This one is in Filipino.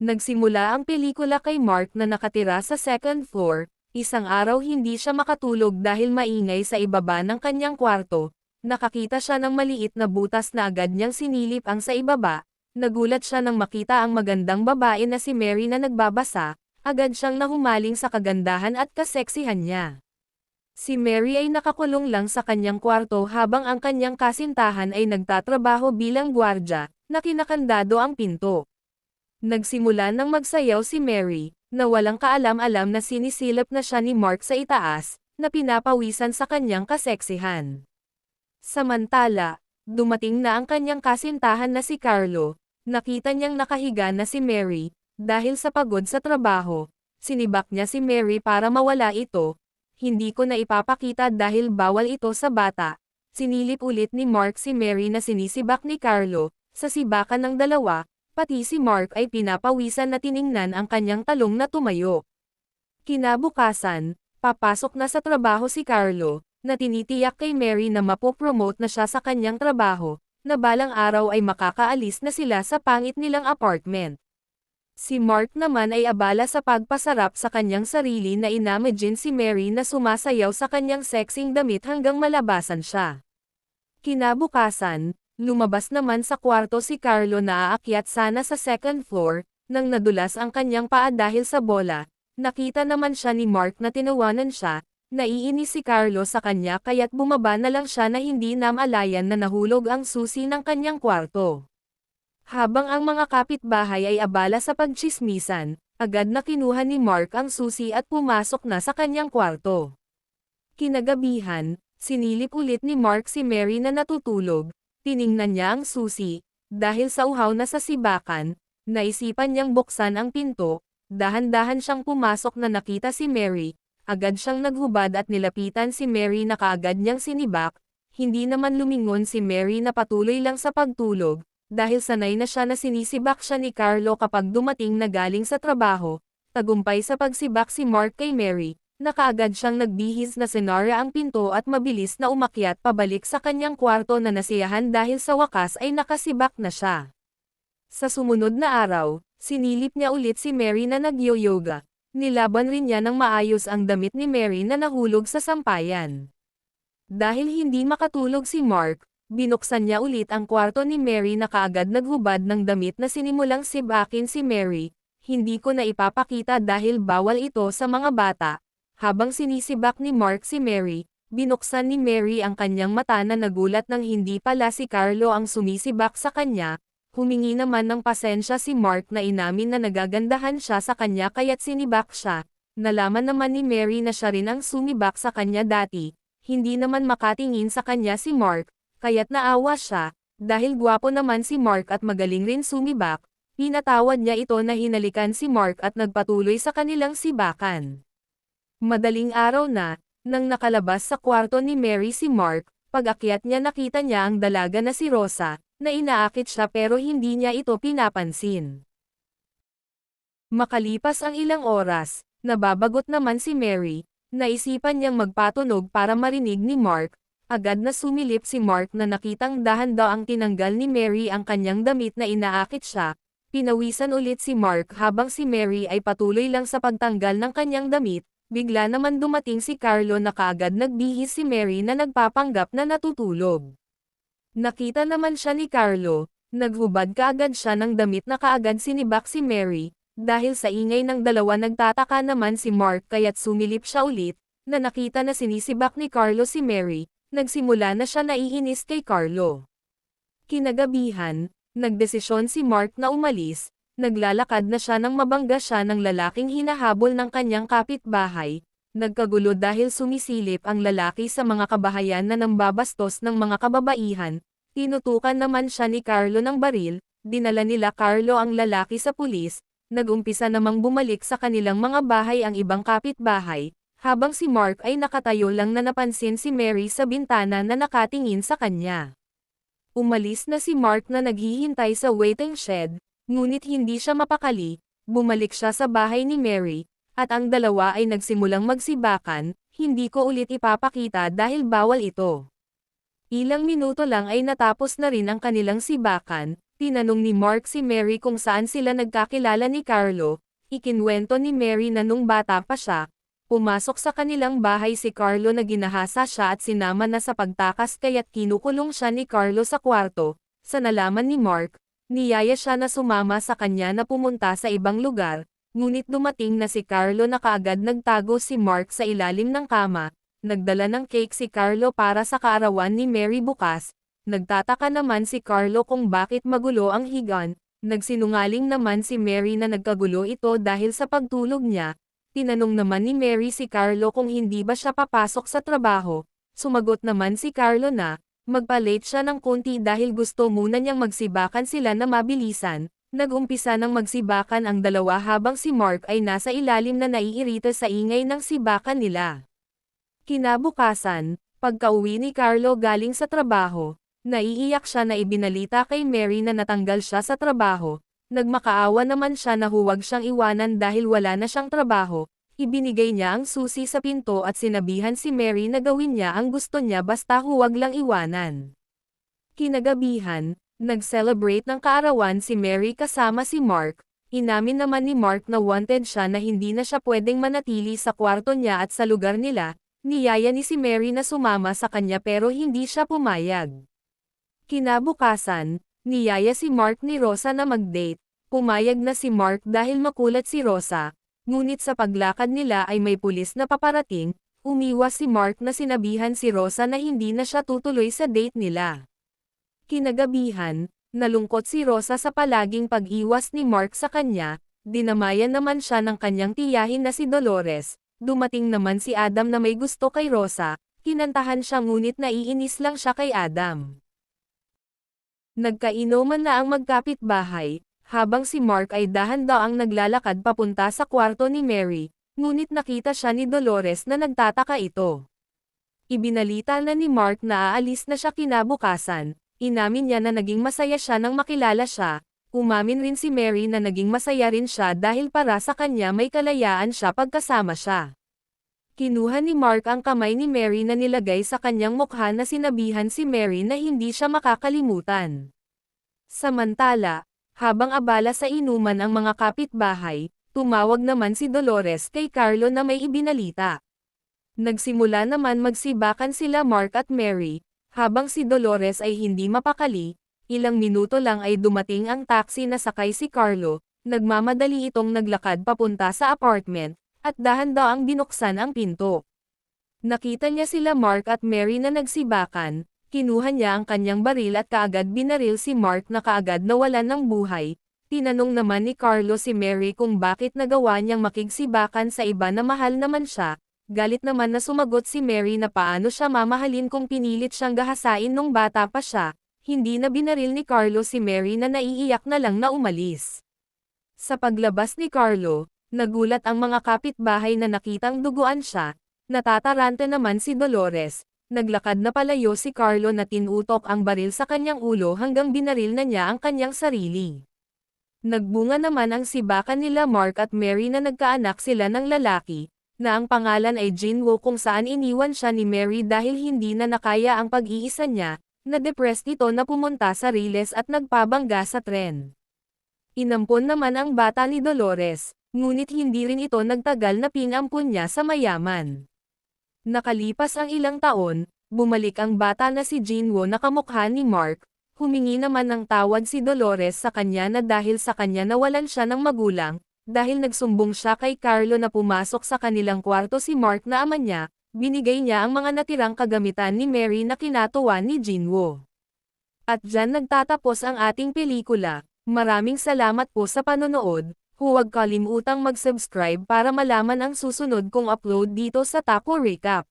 Nagsimula ang pelikula kay Mark na nakatira sa second floor. Isang araw hindi siya makatulog dahil maingay sa ibaba ng kanyang kwarto. Nakakita siya ng maliit na butas na agad niyang sinilip ang sa ibaba. Nagulat siya nang makita ang magandang babae na si Mary na nagbabasa. Agad siyang nahumaling sa kagandahan at kaseksihan niya. Si Mary ay nakakulong lang sa kanyang kwarto habang ang kanyang kasintahan ay nagtatrabaho bilang gwardya, na kinakandado ang pinto. Nagsimula nang magsayaw si Mary, na walang kaalam-alam na sinisilip na siya ni Mark sa itaas, na pinapawisan sa kanyang kaseksihan. Samantala, dumating na ang kanyang kasintahan na si Carlo. Nakita niyang nakahiga na si Mary, dahil sa pagod sa trabaho. Sinibak niya si Mary para mawala ito. Hindi ko na ipapakita dahil bawal ito sa bata. Sinilip ulit ni Mark si Mary na sinisibak ni Carlo. Sa sibakan ng dalawa, pati si Mark ay pinapawisan na tiningnan ang kanyang talong na tumayo. Kinabukasan, papasok na sa trabaho si Carlo, na tinitiyak kay Mary na mapopromote na siya sa kanyang trabaho, na balang araw ay makakaalis na sila sa pangit nilang apartment. Si Mark naman ay abala sa pagpasarap sa kanyang sarili na inamagine si Mary na sumasayaw sa kanyang sexing damit hanggang malabasan siya. Kinabukasan, lumabas naman sa kwarto si Carlo na aakyat sana sa second floor, nang nadulas ang kanyang paa dahil sa bola. Nakita naman siya ni Mark na tinawanan siya. Naiinis si Carlo sa kanya kaya't bumaba na lang siya na hindi namalayan na nahulog ang susi ng kanyang kwarto. Habang ang mga kapitbahay ay abala sa pagtsismisan, agad na kinuha ni Mark ang susi at pumasok na sa kanyang kwarto. Kinagabihan, sinilip ulit ni Mark si Mary na natutulog. Tiningnan niya ang susi, dahil sa uhaw na sa sibakan, naisipan niyang buksan ang pinto. Dahan-dahan siyang pumasok na nakita si Mary. Agad siyang naghubad at nilapitan si Mary na kaagad niyang sinibak. Hindi naman lumingon si Mary na patuloy lang sa pagtulog. Dahil sanay na siya na sinisibak siya ni Carlo kapag dumating na galing sa trabaho, tagumpay sa pagsibak si Mark kay Mary, na kaagad siyang nagbihis na sinara ang pinto at mabilis na umakyat pabalik sa kanyang kwarto na nasiyahan dahil sa wakas ay nakasibak na siya. Sa sumunod na araw, sinilip niya ulit si Mary na nagyo-yoga. Nilaban rin niya ng maayos ang damit ni Mary na nahulog sa sampayan. Dahil hindi makatulog si Mark, binuksan niya ulit ang kwarto ni Mary na kaagad naghubad ng damit na sinimulang sibakin si Mary. Hindi ko na ipapakita dahil bawal ito sa mga bata. Habang sinisibak ni Mark si Mary, binuksan ni Mary ang kanyang mata na nagulat nang hindi pala si Carlo ang sumisibak sa kanya. Humingi naman ng pasensya si Mark na inamin na nagagandahan siya sa kanya kaya't sinibak siya. Nalaman naman ni Mary na siya rin ang sumibak sa kanya dati. Hindi naman makatingin sa kanya si Mark. Kaya't naawa siya, dahil gwapo naman si Mark at magaling rin sumibak, pinatawad niya ito na hinalikan si Mark at nagpatuloy sa kanilang sibakan. Madaling araw na, nang nakalabas sa kwarto ni Mary si Mark, pag-akyat niya nakita niya ang dalaga na si Rosa, na inaakit siya pero hindi niya ito pinapansin. Makalipas ang ilang oras, nababagot naman si Mary, naisipan niyang magpatunog para marinig ni Mark. Agad na sumilip si Mark na nakitang dahan-daang tinanggal ni Mary ang kanyang damit na inaakit siya. Pinawisan ulit si Mark habang si Mary ay patuloy lang sa pagtanggal ng kanyang damit. Bigla naman dumating si Carlo na kaagad nagbihis si Mary na nagpapanggap na natutulog. Nakita naman siya ni Carlo, naghubad kaagad siya ng damit na kaagad sinibak si Mary. Dahil sa ingay ng dalawa nagtataka naman si Mark kaya't sumilip siya ulit, na nakita na sinisibak ni Carlo si Mary. Nagsimula na siya naiinis kay Carlo. Kinagabihan, nagdesisyon si Mark na umalis, naglalakad na siya nang mabangga siya ng lalaking hinahabol ng kanyang kapitbahay. Nagkagulo dahil sumisilip ang lalaki sa mga kabahayan na nambabastos ng mga kababaihan. Tinutukan naman siya ni Carlo ng baril, dinala nila Carlo ang lalaki sa pulis, nagumpisa namang bumalik sa kanilang mga bahay ang ibang kapitbahay. Habang si Mark ay nakatayo lang na napansin si Mary sa bintana na nakatingin sa kanya. Umalis na si Mark na naghihintay sa waiting shed, ngunit hindi siya mapakali, bumalik siya sa bahay ni Mary, at ang dalawa ay nagsimulang magsibakan. Hindi ko ulit ipapakita dahil bawal ito. Ilang minuto lang ay natapos na rin ang kanilang sibakan, Tinanong ni Mark si Mary kung saan sila nagkakilala ni Carlo. Ikinwento ni Mary na nung bata pa siya, pumasok sa kanilang bahay si Carlo na ginahasa siya at sinama na sa pagtakas kaya't kinukulong siya ni Carlo sa kwarto. Sa nalaman ni Mark, niyaya siya na sumama sa kanya na pumunta sa ibang lugar, ngunit dumating na si Carlo na kaagad nagtago si Mark sa ilalim ng kama. Nagdala ng cake si Carlo para sa kaarawan ni Mary bukas. Nagtataka naman si Carlo kung bakit magulo ang higaan. Nagsinungaling naman si Mary na nagkagulo ito dahil sa pagtulog niya. Tinanong naman ni Mary si Carlo kung hindi ba siya papasok sa trabaho. Sumagot naman si Carlo na, magpa-late siya ng konti dahil gusto muna niyang magsibakan sila na mabilisan. Nag-umpisa ng magsibakan ang dalawa habang si Mark ay nasa ilalim na naiirita sa ingay ng sibakan nila. Kinabukasan, pagka-uwi ni Carlo galing sa trabaho, naiiyak siya na ibinalita kay Mary na natanggal siya sa trabaho. Nagmakaawa naman siya na huwag siyang iwanan dahil wala na siyang trabaho. Ibinigay niya ang susi sa pinto at sinabihan si Mary na gawin niya ang gusto niya basta huwag lang iwanan. Kinagabihan, nag-celebrate ng kaarawan si Mary kasama si Mark. Inamin naman ni Mark na wanted siya na hindi na siya pwedeng manatili sa kwarto niya at sa lugar nila. Niyaya ni si Mary na sumama sa kanya pero hindi siya pumayag. Kinabukasan, niyaya si Mark ni Rosa na mag-date. Pumayag na si Mark dahil makulat si Rosa, ngunit sa paglakad nila ay may pulis na paparating. Umiwas si Mark na sinabihan si Rosa na hindi na siya tutuloy sa date nila. Kinagabihan, nalungkot si Rosa sa palaging pag-iwas ni Mark sa kanya. Dinamayan naman siya ng kanyang tiyahin na si Dolores. Dumating naman si Adam na may gusto kay Rosa. Kinantahan siya ngunit naiinis lang siya kay Adam. Nagkainuman na ang magkapitbahay, habang si Mark ay dahan-daang naglalakad papunta sa kwarto ni Mary, ngunit nakita siya ni Dolores na nagtataka ito. Ibinalita na ni Mark na aalis na siya kinabukasan, inamin niya na naging masaya siya nang makilala siya, umamin rin si Mary na naging masaya rin siya dahil para sa kanya may kalayaan siya pagkasama siya. Kinuha ni Mark ang kamay ni Mary na nilagay sa kanyang mukha na sinabihan si Mary na hindi siya makakalimutan. Samantala, habang abala sa inuman ang mga kapitbahay, tumawag naman si Dolores kay Carlo na may ibinalita. Nagsimula naman magsibakan sila Mark at Mary, habang si Dolores ay hindi mapakali, ilang minuto lang ay dumating ang taxi na sakay si Carlo, nagmamadali itong naglakad papunta sa apartment, at dahan-daang binuksan ang pinto. Nakita niya sila Mark at Mary na nagsibakan, kinuha niya ang kanyang baril at kaagad binaril si Mark na kaagad nawalan ng buhay. Tinanong naman ni Carlo si Mary kung bakit nagawa niyang makigsibakan sa iba na mahal naman siya. Galit naman na sumagot si Mary na paano siya mamahalin kung pinilit siyang gahasain nung bata pa siya. Hindi na binaril ni Carlo si Mary na naiiyak na lang na umalis. Sa paglabas ni Carlo, nagulat ang mga kapitbahay na nakitang duguan siya. Natataranta naman si Dolores. Naglakad na palayo si Carlo na tinutok ang baril sa kanyang ulo hanggang binaril na niya ang kanyang sarili. Nagbunga naman ang sibakan nila Mark at Mary na nagkaanak sila ng lalaki, na ang pangalan ay Jinwoo kung saan iniwan siya ni Mary dahil hindi na nakaya ang pag-iisa niya, na-depressed ito na pumunta sa Riles at nagpabangga sa tren. Inampon naman ang bata ni Dolores, ngunit hindi rin ito nagtagal na pinampun niya sa mayaman. Nakalipas ang ilang taon, bumalik ang bata na si Jinwoo na kamukha ni Mark, humingi naman ng tawad si Dolores sa kanya na dahil sa kanya nawalan siya ng magulang, dahil nagsumbong siya kay Carlo na pumasok sa kanilang kwarto si Mark na ama niya, binigay niya ang mga natirang kagamitan ni Mary na kinatuwa ni Jinwoo. At dyan nagtatapos ang ating pelikula. Maraming salamat po sa panonood, huwag kalimutang mag-subscribe para malaman ang susunod kong upload dito sa Taco Recap.